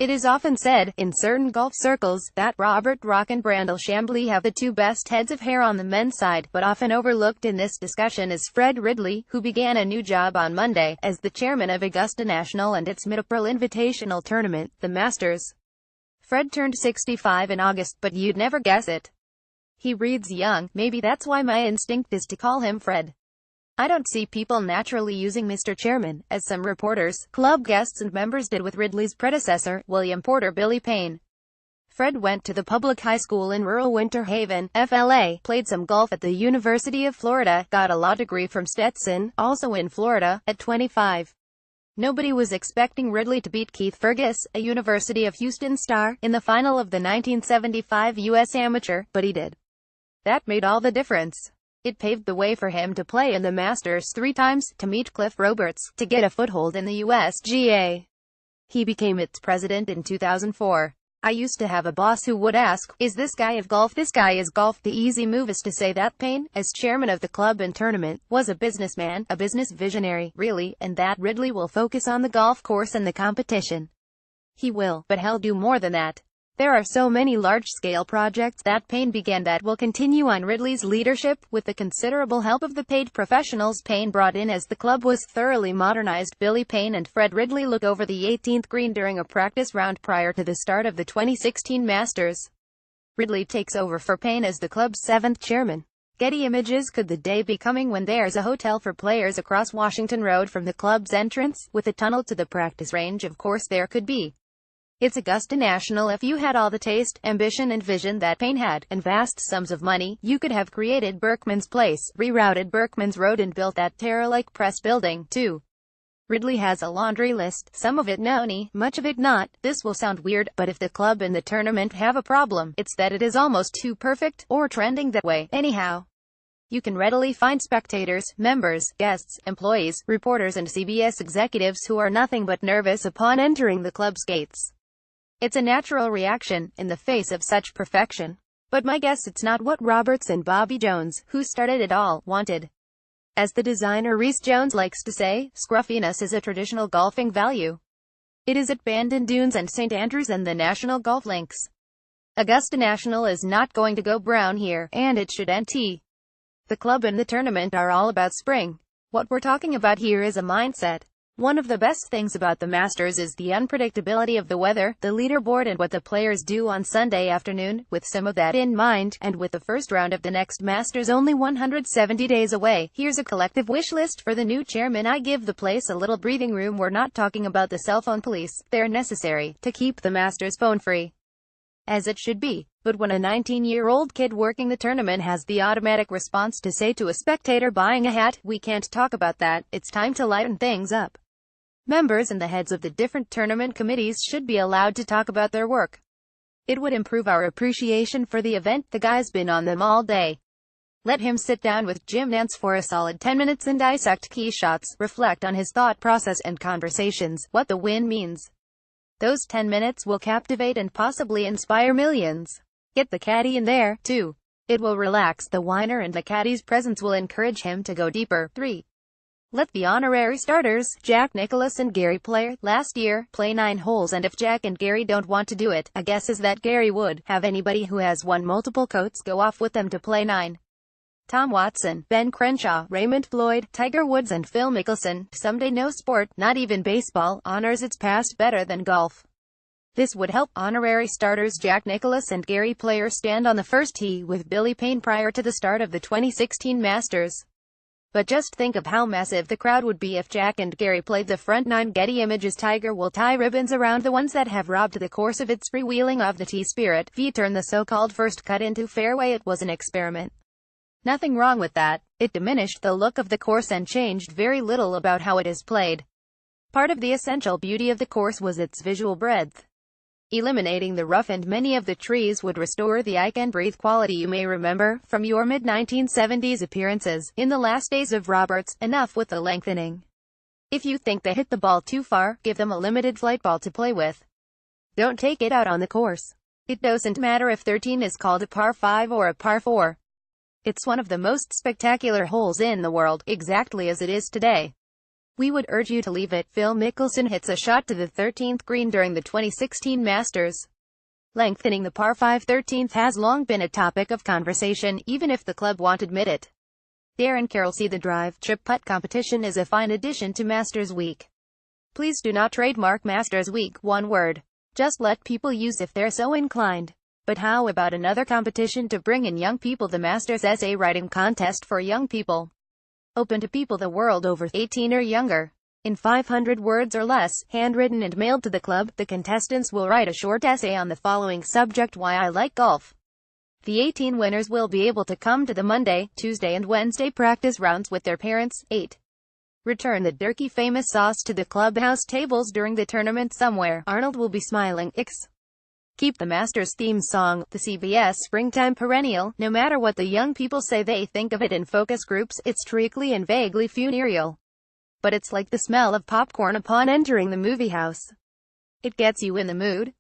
It is often said, in certain golf circles, that Robert Rock and Brandel Chamblee have the two best heads of hair on the men's side, but often overlooked in this discussion is Fred Ridley, who began a new job on Monday, as the chairman of Augusta National and its mid-April invitational tournament, the Masters. Fred turned 65 in August, but you'd never guess it. He reads young, maybe that's why my instinct is to call him Fred. I don't see people naturally using Mr. Chairman, as some reporters, club guests and members did with Ridley's predecessor, William Porter Billy Payne. Fred went to the public high school in rural Winter Haven, FLA, played some golf at the University of Florida, got a law degree from Stetson, also in Florida, at 25. Nobody was expecting Ridley to beat Keith Fergus, a University of Houston star, in the final of the 1975 U.S. Amateur, but he did. That made all the difference. It paved the way for him to play in the Masters 3 times, to meet Cliff Roberts, to get a foothold in the USGA. He became its president in 2004. I used to have a boss who would ask, is this guy of golf? This guy is golf. The easy move is to say that Payne, as chairman of the club and tournament, was a businessman, a business visionary, really, and that Ridley will focus on the golf course and the competition. He will, but he'll do more than that. There are so many large-scale projects that Payne began that will continue on Ridley's leadership, with the considerable help of the paid professionals Payne brought in as the club was thoroughly modernized. Billy Payne and Fred Ridley look over the 18th green during a practice round prior to the start of the 2016 Masters. Ridley takes over for Payne as the club's 7th chairman. Getty Images. Could the day be coming when there's a hotel for players across Washington Road from the club's entrance, with a tunnel to the practice range? Of course there could be. It's Augusta National. If you had all the taste, ambition and vision that Payne had, and vast sums of money, you could have created Berkman's Place, rerouted Berkman's Road and built that terror-like press building, too. Ridley has a laundry list, some of it known, much of it not. This will sound weird, but if the club and the tournament have a problem, it's that it is almost too perfect, or trending that way, anyhow. You can readily find spectators, members, guests, employees, reporters and CBS executives who are nothing but nervous upon entering the club's gates. It's a natural reaction, in the face of such perfection. But my guess it's not what Roberts and Bobby Jones, who started it all, wanted. As the designer Reese Jones likes to say, scruffiness is a traditional golfing value. It is at Bandon Dunes and St. Andrews and the National Golf Links. Augusta National is not going to go brown here, and it shouldn't. The club and the tournament are all about spring. What we're talking about here is a mindset. One of the best things about the Masters is the unpredictability of the weather, the leaderboard and what the players do on Sunday afternoon. With some of that in mind, and with the first round of the next Masters only 170 days away, here's a collective wish list for the new chairman. I give the place a little breathing room. We're not talking about the cell phone police. They're necessary to keep the Masters phone-free. As it should be. But when a 19-year-old kid working the tournament has the automatic response to say to a spectator buying a hat, we can't talk about that, it's time to lighten things up. Members and the heads of the different tournament committees should be allowed to talk about their work. It would improve our appreciation for the event. The guy's been on them all day. Let him sit down with Jim Nantz for a solid 10 minutes and dissect key shots, reflect on his thought process and conversations, what the win means. Those 10 minutes will captivate and possibly inspire millions. Get the caddy in there, too. It will relax the whiner and the caddy's presence will encourage him to go deeper. 3. Let the honorary starters, Jack Nicklaus and Gary Player, last year, play 9 holes, and if Jack and Gary don't want to do it, a guess is that Gary would have anybody who has won multiple coats go off with them to play 9. Tom Watson, Ben Crenshaw, Raymond Floyd, Tiger Woods and Phil Mickelson. Someday no sport, not even baseball, honors its past better than golf. This would help honorary starters Jack Nicklaus and Gary Player stand on the first tee with Billy Payne prior to the start of the 2016 Masters. But just think of how massive the crowd would be if Jack and Gary played the front 9. Getty Images. Tiger will tie ribbons around the ones that have robbed the course of its freewheeling of the tee spirit. Turn the so-called first cut into fairway. It was an experiment. Nothing wrong with that. It diminished the look of the course and changed very little about how it is played. Part of the essential beauty of the course was its visual breadth. Eliminating the rough and many of the trees would restore the I can breathe quality you may remember from your mid-1970s appearances. In the last days of Roberts, enough with the lengthening. If you think they hit the ball too far, give them a limited flight ball to play with. Don't take it out on the course. It doesn't matter if 13 is called a par 5 or a par 4. It's one of the most spectacular holes in the world, exactly as it is today. We would urge you to leave it. Phil Mickelson hits a shot to the 13th green during the 2016 Masters. Lengthening the par 5 13th has long been a topic of conversation, even if the club won't admit it. Darren Carroll. See the drive, chip putt competition is a fine addition to Masters Week. Please do not trademark Masters Week, one word. Just let people use if they're so inclined. But how about another competition to bring in young people? The Masters Essay Writing Contest for Young People. Open to people the world over 18 or younger. In 500 words or less, handwritten and mailed to the club, the contestants will write a short essay on the following subject: why I like golf. The 18 winners will be able to come to the Monday, Tuesday and Wednesday practice rounds with their parents. 8. Return the Durkee famous sauce to the clubhouse tables during the tournament somewhere. Arnold will be smiling. X. Keep the Masters theme song, the CBS Springtime Perennial, no matter what the young people say they think of it in focus groups. It's treacly and vaguely funereal. But it's like the smell of popcorn upon entering the movie house. It gets you in the mood.